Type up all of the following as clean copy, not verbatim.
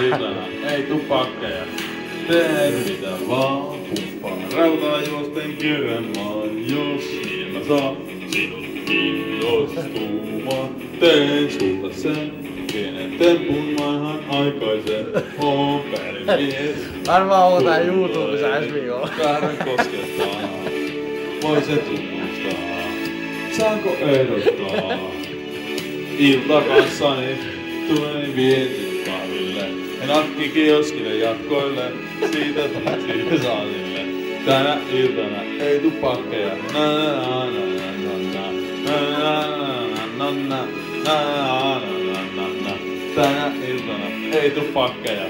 iltana ei tuu pakkeja. Teet mitä vaan, pumppaa rautaa juosten kierrämään. Jos niin mä saan sinut kiinnostumaan. Teen sulle sen pienen tempun vanhan aikaisen. Oon pelimies. Varmaan on tää YouTubessa ensi viikolla. Väärän koskettaa. Voi se tunnustaa. Saanko ehdottaa? Ilta kanssani tuleni vienti kahville. Ja nakki kioskille jatkoille. Siitä taksille salille. Tänä iltana ei tuu pakkeja. Na na na na na na na na na na. Tänä iltana ei tuu pakkeja.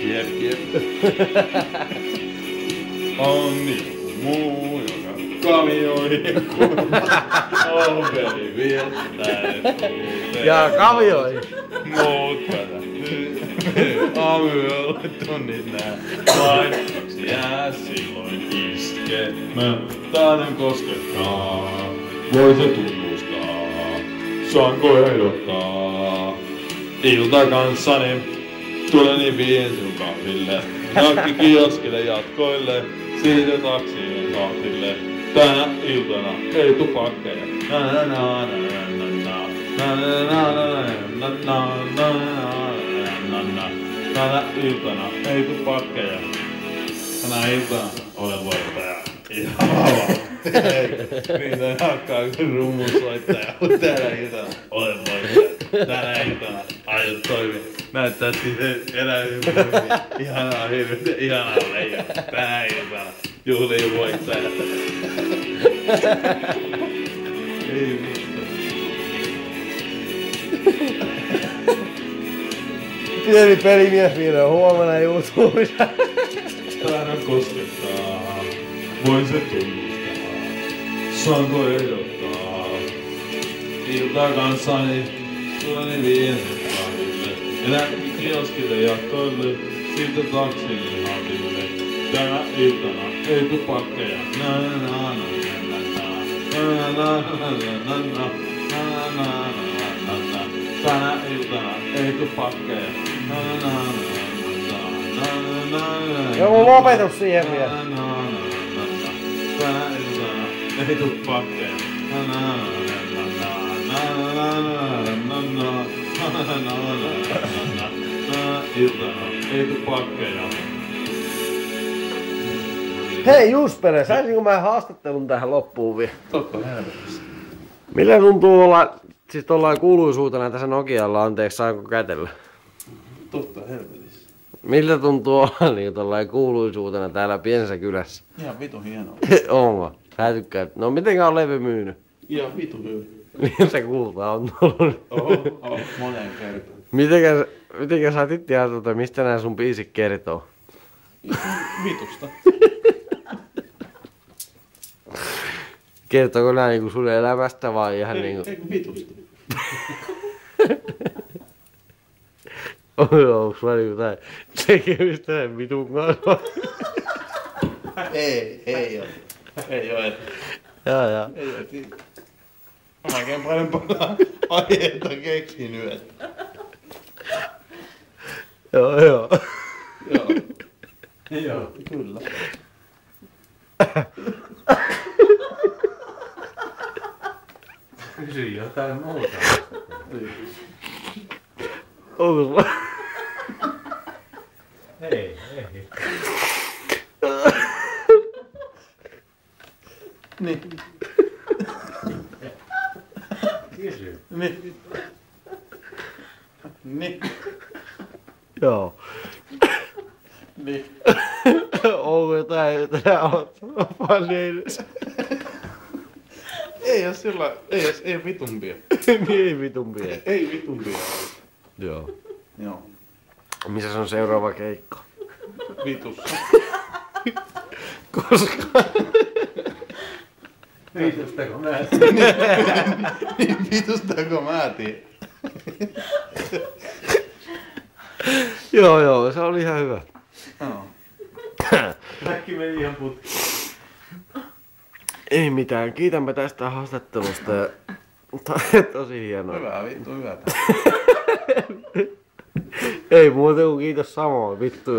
Jep, jep. On niin muu, joka kavioi on veri viettää. Ja kavioi. Muut pätähtyy. Aamuyöllä tunnit nää. Vain yksi jää silloin iskemä. Tahdon koskettaa. Voi se tunnustaa. Saanko ehdottaa? Ilta kanssani tuleni vien sinun kahville. Nakki kioskille jatkoille. Siitä taksiin tahtille. Tänä iltana ei tuu pakkeja. Na na na na na na na na na na na na. Tänä iltana ei tuu pakkeja. Tänä iltana olen voittaja. Ihan vahva. Niitä hakkaa kun rummusoittaja. Mut tänä iltana olen voittaja. Tänä iltana aiot toimia. Näyttää siitä eläimen muihin. Ihanaa hirveetä, ihanaa leijaa. Tänä iltana juhlii voittaja. Ei mitään. Pieni pelimies vielä huomenna YouTubessa. Tahdon koskettaa. Voin se tunnustaa. Saanko ehdottaa? Ilta kanssani tuleni vien kahville. Ja näkki kioskille jatkoille. Siitä taksille hatille. Tänä iltana ei tuu pakkeja. Na na na na na na na na na na. Tänä iltana ei tuu pakkeja. Na na na na. Joku lopetus siihen vielä. Tänä iltana ei tuu pakkeja. Iltana ei tuu pakkeja. Hei Juspere, saisinko mä haastattelun tähän loppuun vielä? Totta helvetissä. Millä tuntuu olla, siis tollain kuuluisuutena tässä Nokialla, anteeksi saanko kätellä? Totta helvetissä. Miltä tuntuu olla niin tollain kuuluisuutena täällä pienessä kylässä? Ihan vitun hienoa. Onko? Sä tykkäät. No mitenkä on levy myynyt? Ihan vitun hyvin. Niin se kultaa on tullut. Oho, moneen kertaan. Mitenkä sä oot ajatellut, mistä nää sun biisit kertoo? Vitusta. Kertooko nää niinku sun elämästä vai ihan niinku? Eikö vitusta? Onko sulla niinku jotain tekemistä sen vitun kanssa? Ei oo. Ei oo. Jaa. Ei oo. Mä oikein paljon aiheita keksinyt, että... Joo. Joo. Joo, kyllä. Kysy jotain muuta. Onko sulla? Ei. Niin. Kysy. Niin. Joo. Niin. Onko jotain, jota sä oot faneillut? Ei oo sillä... Ei oo vitumpia. Niin vitun pie. Ei vitumpia. Joo. Joo. Missä se on seuraava keikko? Vitussa. Koska? Vitustako mä? Niin vitustako mä tiedän? Joo, se oli ihan hyvä. Joo. Kaikki meni ihan putki. Ei mitään, kiitänpä tästä haastattelusta. Tosi hienoa. Hyvä, vittu, hyvä. Ei muuta kuin kiitos samoin, vittu.